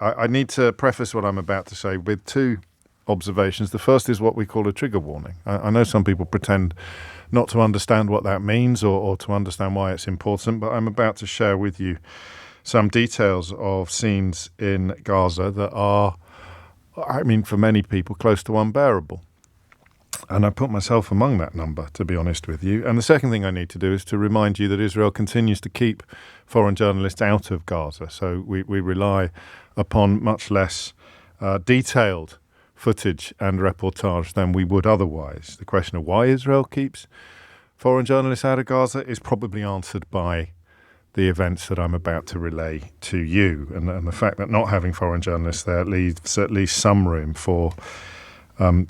I need to preface what I'm about to say with two observations. The first is what we call a trigger warning. I know some people pretend not to understand what that means or to understand why it's important, but I'm about to share with you some details of scenes in Gaza that are, for many people, close to unbearable. And I put myself among that number, to be honest with you. And the second thing I need to do is to remind you that Israel continues to keep foreign journalists out of Gaza. So we rely upon much less detailed footage and reportage than we would otherwise. The question of why Israel keeps foreign journalists out of Gaza is probably answered by the events that I'm about to relay to you. And the fact that not having foreign journalists there leaves at least some room for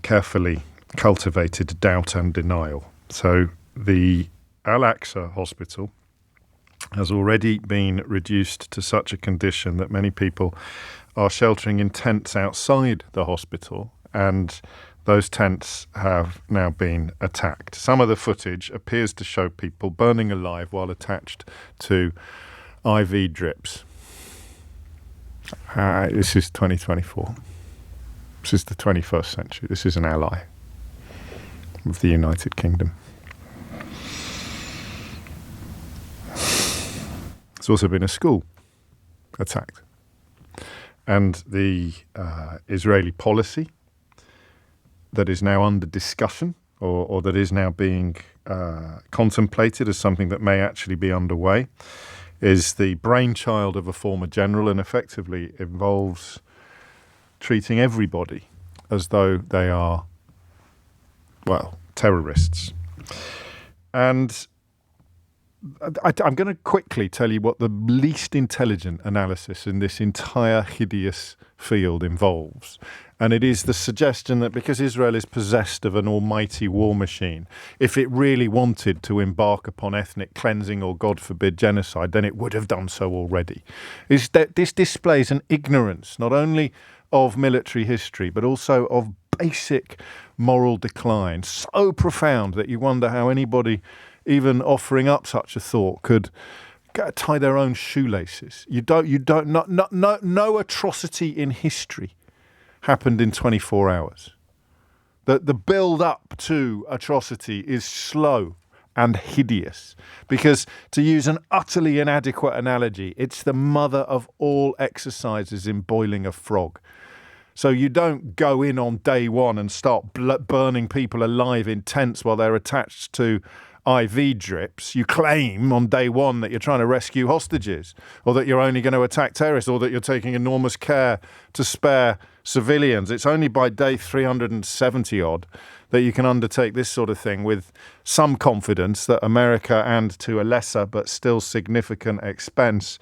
carefully cultivated doubt and denial. So the Al-Aqsa hospital has already been reduced to such a condition that many people are sheltering in tents outside the hospital, and those tents have now been attacked. Some of the footage appears to show people burning alive while attached to IV drips. This is 2024. This is the 21st century. This is an ally of the United Kingdom. There's also been a school attacked. And the Israeli policy that is now under discussion or that is now being contemplated as something that may actually be underway is the brainchild of a former general and effectively involves treating everybody as though they are terrorists. And I'm going to quickly tell you what the least intelligent analysis in this entire hideous field involves. And it is the suggestion that because Israel is possessed of an almighty war machine, if it really wanted to embark upon ethnic cleansing or, God forbid, genocide, then it would have done so already. This displays an ignorance not only of military history, but also of basic moral decline, so profound that you wonder how anybody even offering up such a thought could tie their own shoelaces. No atrocity in history happened in 24 hours. The build up to atrocity is slow and hideous because, to use an utterly inadequate analogy, it's the mother of all exercises in boiling a frog. So you don't go in on day one and start burning people alive in tents while they're attached to IV drips. You claim on day one that you're trying to rescue hostages, or that you're only going to attack terrorists, or that you're taking enormous care to spare civilians. It's only by day 370 odd that you can undertake this sort of thing with some confidence that America, and to a lesser but still significant extent,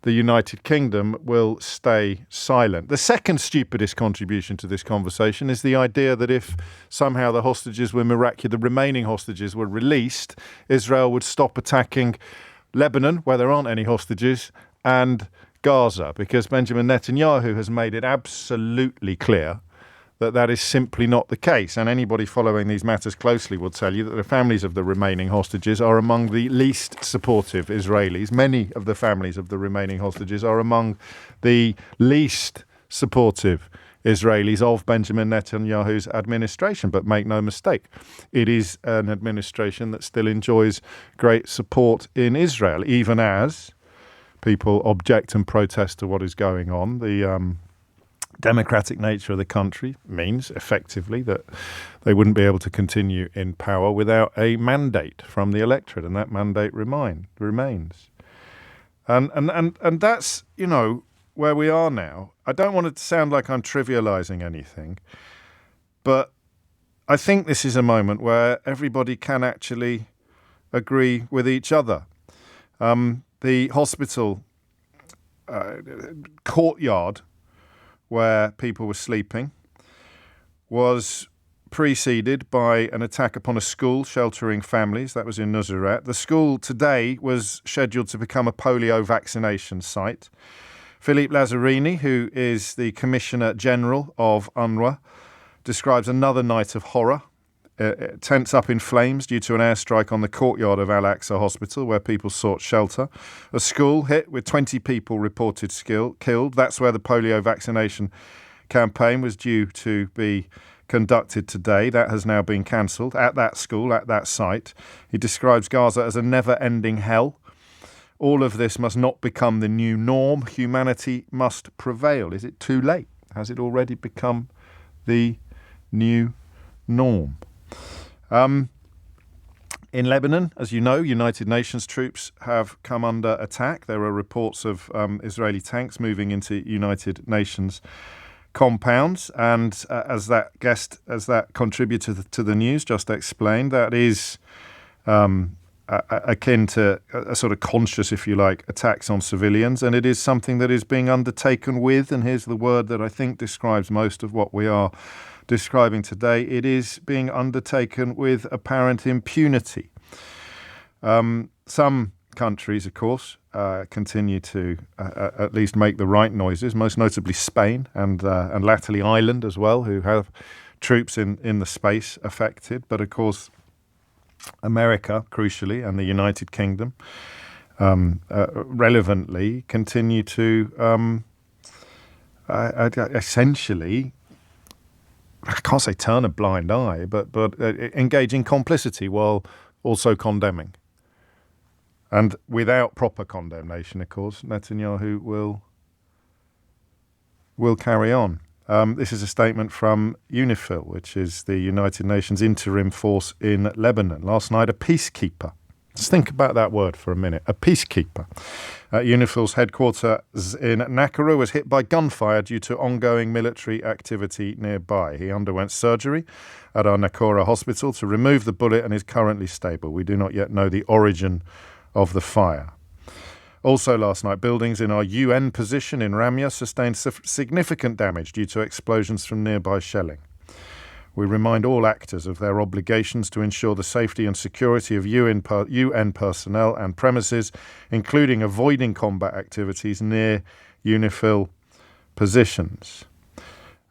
the United Kingdom will stay silent. The second stupidest contribution to this conversation is the idea that if somehow the remaining hostages were released, Israel would stop attacking Lebanon, where there aren't any hostages, and Gaza, because Benjamin Netanyahu has made it absolutely clear that is simply not the case. And anybody following these matters closely will tell you that the families of the remaining hostages are among the least supportive Israelis. Many of the families of the remaining hostages are among the least supportive Israelis of Benjamin Netanyahu's administration. But make no mistake, it is an administration that still enjoys great support in Israel, even as people object and protest to what is going on. The democratic nature of the country means effectively that they wouldn't be able to continue in power without a mandate from the electorate, and that mandate remains. And that's, where we are now. I don't want it to sound like I'm trivializing anything, but I think this is a moment where everybody can actually agree with each other. The hospital courtyard where people were sleeping was preceded by an attack upon a school sheltering families. That was in Nuseirat. The school today was scheduled to become a polio vaccination site. Philippe Lazzarini, who is the Commissioner General of UNRWA, describes another night of horror tents up in flames due to an airstrike on the courtyard of Al-Aqsa Hospital where people sought shelter. A school hit with 20 people reported killed. That's where the polio vaccination campaign was due to be conducted today. That has now been cancelled at that school, at that site. He describes Gaza as a never-ending hell. All of this must not become the new norm. Humanity must prevail. Is it too late? Has it already become the new norm? In Lebanon, as you know, United Nations troops have come under attack. There are reports of Israeli tanks moving into United Nations compounds, and as that contributor to the news just explained, that is akin to a sort of conscious, if you like, attacks on civilians, and it is something that is being undertaken with, and here's the word that I think describes most of what we are describing today, it is being undertaken with apparent impunity. Some countries, of course, continue to at least make the right noises, most notably Spain and latterly Ireland as well, who have troops in the space affected. But of course, America, crucially, and the United Kingdom, relevantly, continue to essentially, I can't say turn a blind eye, but engage in complicity while also condemning. And without proper condemnation, of course, Netanyahu will carry on. This is a statement from UNIFIL, which is the United Nations interim force in Lebanon. Last night, a peacekeeper. Just think about that word for a minute. A peacekeeper. UNIFIL's headquarters in Nakara was hit by gunfire due to ongoing military activity nearby. He underwent surgery at our Nakara hospital to remove the bullet and is currently stable. We do not yet know the origin of the fire. Also last night, buildings in our UN position in Ramya sustained significant damage due to explosions from nearby shelling. We remind all actors of their obligations to ensure the safety and security of UN personnel and premises, including avoiding combat activities near UNIFIL positions.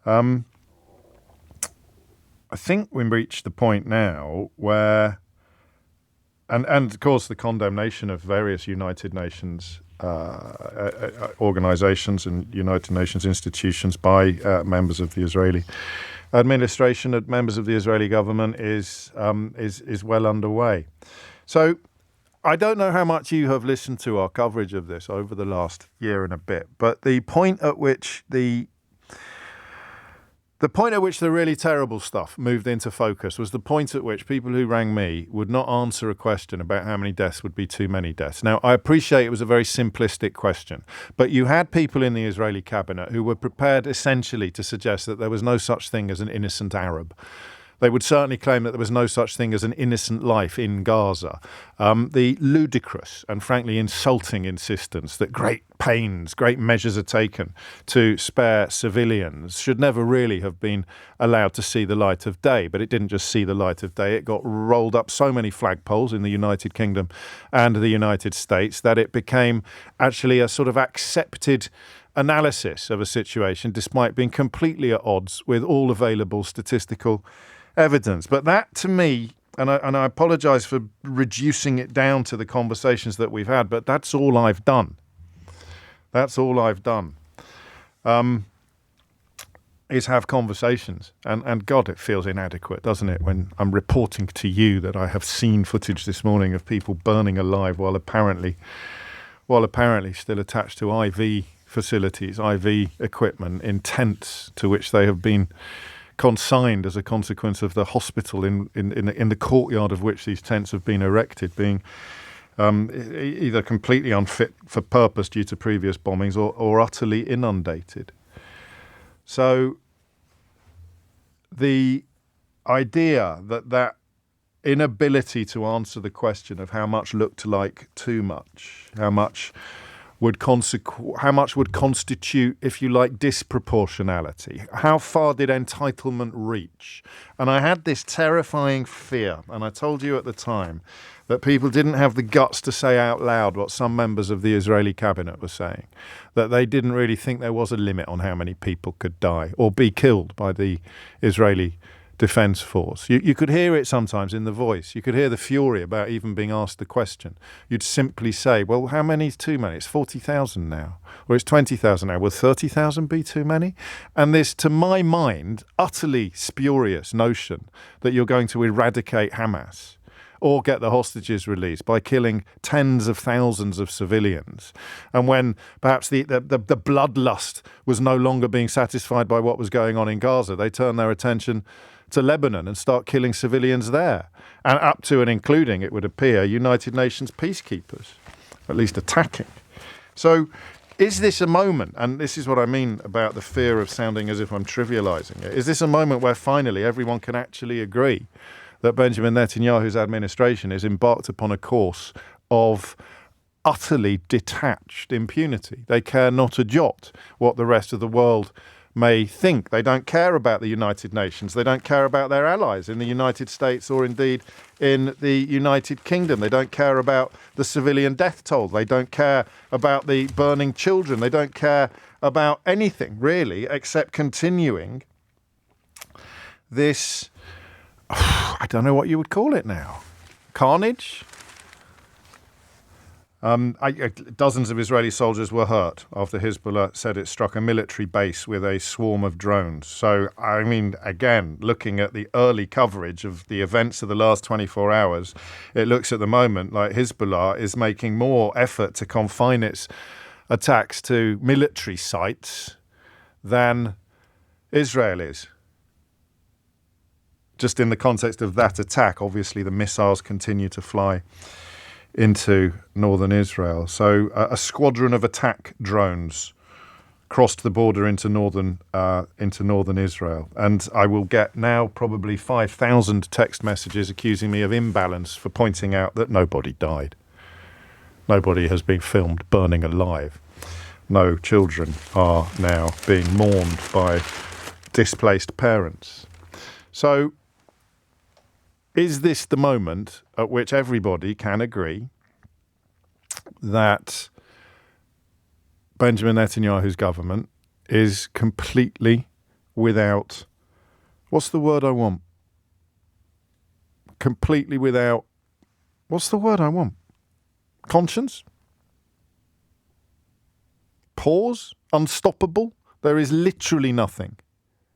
I think we've reached the point now where, and of course the condemnation of various United Nations organizations and United Nations institutions by members of the Israeli administration and members of the Israeli government is well underway. So I don't know how much you have listened to our coverage of this over the last year and a bit, but the point at which the really terrible stuff moved into focus was the point at which people who rang me would not answer a question about how many deaths would be too many deaths. Now, I appreciate it was a very simplistic question, but you had people in the Israeli cabinet who were prepared essentially to suggest that there was no such thing as an innocent Arab. They would certainly claim that there was no such thing as an innocent life in Gaza. The ludicrous and frankly insulting insistence that great measures are taken to spare civilians should never really have been allowed to see the light of day. But it didn't just see the light of day. It got rolled up so many flagpoles in the United Kingdom and the United States that it became actually a sort of accepted analysis of a situation despite being completely at odds with all available statistical evidence. But that, to me, and I apologise for reducing it down to the conversations that we've had, but that's all I've done. That's all I've done, is have conversations. And God, it feels inadequate, doesn't it, when I'm reporting to you that I have seen footage this morning of people burning alive while apparently still attached to IV facilities, IV equipment in tents to which they have been consigned as a consequence of the hospital in the courtyard of which these tents have been erected being either completely unfit for purpose due to previous bombings or utterly inundated. So the idea that inability to answer the question of how much looked like too much, how much would constitute, if you like, disproportionality? How far did entitlement reach? And I had this terrifying fear, and I told you at the time, that people didn't have the guts to say out loud what some members of the Israeli cabinet were saying, that they didn't really think there was a limit on how many people could die or be killed by the Israeli defence force. You could hear it sometimes in the voice. You could hear the fury about even being asked the question. You'd simply say, well, how many is too many? It's 40,000 now, or it's 20,000 now. Will 30,000 be too many? And this, to my mind, utterly spurious notion that you're going to eradicate Hamas or get the hostages released by killing tens of thousands of civilians. And when perhaps the bloodlust was no longer being satisfied by what was going on in Gaza, they turned their attention to Lebanon and start killing civilians there. And up to and including, it would appear, United Nations peacekeepers, at least attacking. So is this a moment, and this is what I mean about the fear of sounding as if I'm trivializing it, is this a moment where finally everyone can actually agree that Benjamin Netanyahu's administration is embarked upon a course of utterly detached impunity? They care not a jot what the rest of the world may think. They don't care about the United Nations. They don't care about their allies in the United States or indeed in the United Kingdom. They don't care about the civilian death toll. They don't care about the burning children. They don't care about anything really except continuing this, I don't know what you would call it now, carnage? Dozens of Israeli soldiers were hurt after Hezbollah said it struck a military base with a swarm of drones. So, I mean, again, looking at the early coverage of the events of the last 24 hours, it looks at the moment like Hezbollah is making more effort to confine its attacks to military sites than Israel is. Just in the context of that attack, obviously the missiles continue to fly into northern Israel. So a squadron of attack drones crossed the border into northern Israel. And I will get now probably 5,000 text messages accusing me of imbalance for pointing out that nobody died. Nobody has been filmed burning alive. No children are now being mourned by displaced parents. So is this the moment at which everybody can agree that Benjamin Netanyahu's government is completely without, what's the word I want? Completely without, what's the word I want? Conscience? Pause? Unstoppable? There is literally nothing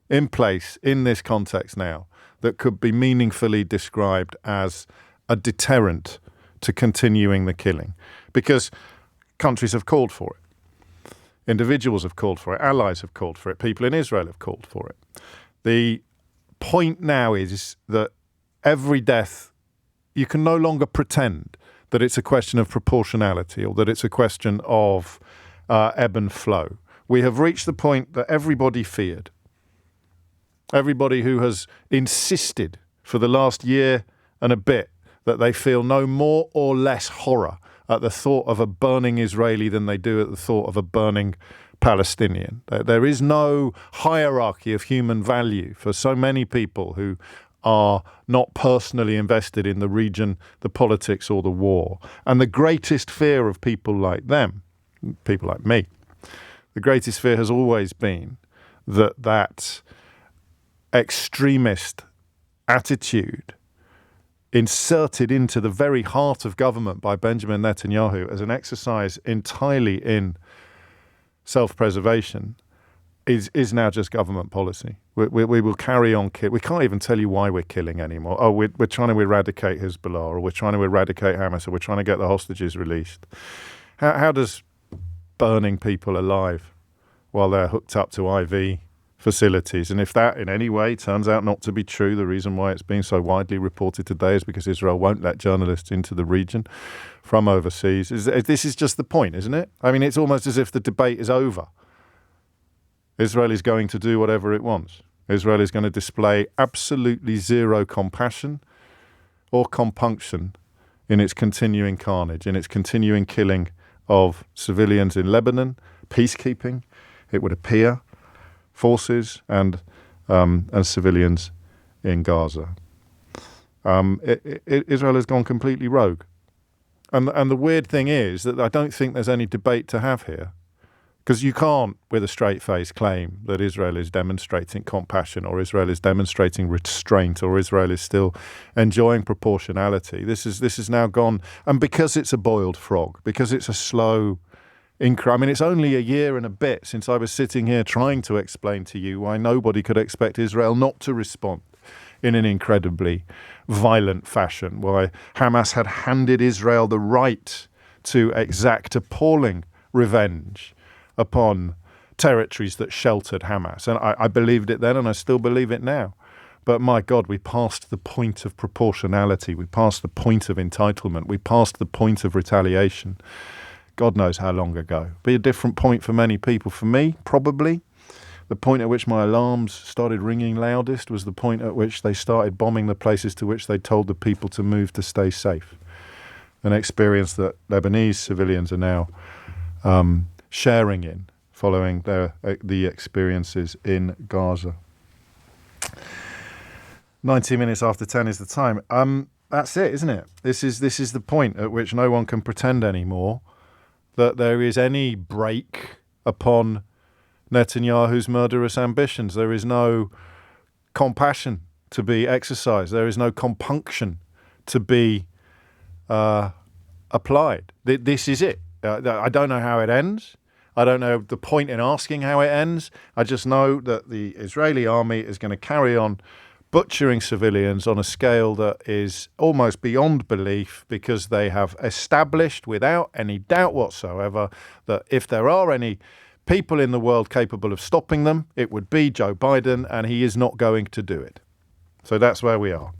in place in this context now that could be meaningfully described as a deterrent to continuing the killing. Because countries have called for it. Individuals have called for it. Allies have called for it. People in Israel have called for it. The point now is that every death, you can no longer pretend that it's a question of proportionality or that it's a question of ebb and flow. We have reached the point that everybody feared. Everybody who has insisted for the last year and a bit that they feel no more or less horror at the thought of a burning Israeli than they do at the thought of a burning Palestinian. There is no hierarchy of human value for so many people who are not personally invested in the region, the politics or the war. And the greatest fear of people like them, people like me, the greatest fear has always been that extremist attitude inserted into the very heart of government by Benjamin Netanyahu as an exercise entirely in self-preservation is now just government policy. We will carry on killing. We can't even tell you why we're killing anymore. Oh, we're trying to eradicate Hezbollah, or we're trying to eradicate Hamas, or we're trying to get the hostages released. How does burning people alive while they're hooked up to IV facilities, and if that in any way turns out not to be true, the reason why it's being so widely reported today is because Israel won't let journalists into the region from overseas. This is just the point, isn't it? I mean, it's almost as if the debate is over. Israel is going to do whatever it wants. Israel is going to display absolutely zero compassion or compunction in its continuing carnage, in its continuing killing of civilians in Lebanon, peacekeeping, it would appear, forces and civilians in Gaza. Israel has gone completely rogue. And the weird thing is that I don't think there's any debate to have here. Because you can't, with a straight face, claim that Israel is demonstrating compassion or Israel is demonstrating restraint or Israel is still enjoying proportionality. This is now gone. And because it's a boiled frog, because it's a slow increase. I mean, it's only a year and a bit since I was sitting here trying to explain to you why nobody could expect Israel not to respond in an incredibly violent fashion, why Hamas had handed Israel the right to exact appalling revenge upon territories that sheltered Hamas. And I believed it then and I still believe it now. But my God, we passed the point of proportionality. We passed the point of entitlement. We passed the point of retaliation. God knows how long ago. Be a different point for many people. For me, probably, the point at which my alarms started ringing loudest was the point at which they started bombing the places to which they told the people to move to stay safe. An experience that Lebanese civilians are now sharing in, following the experiences in Gaza. 90 minutes after 10 is the time. That's it, isn't it? This is the point at which no one can pretend anymore that there is any break upon Netanyahu's murderous ambitions. There is no compassion to be exercised. There is no compunction to be applied. This is it. I don't know how it ends. I don't know the point in asking how it ends. I just know that the Israeli army is going to carry on butchering civilians on a scale that is almost beyond belief, because they have established without any doubt whatsoever that if there are any people in the world capable of stopping them, it would be Joe Biden, and he is not going to do it. So that's where we are.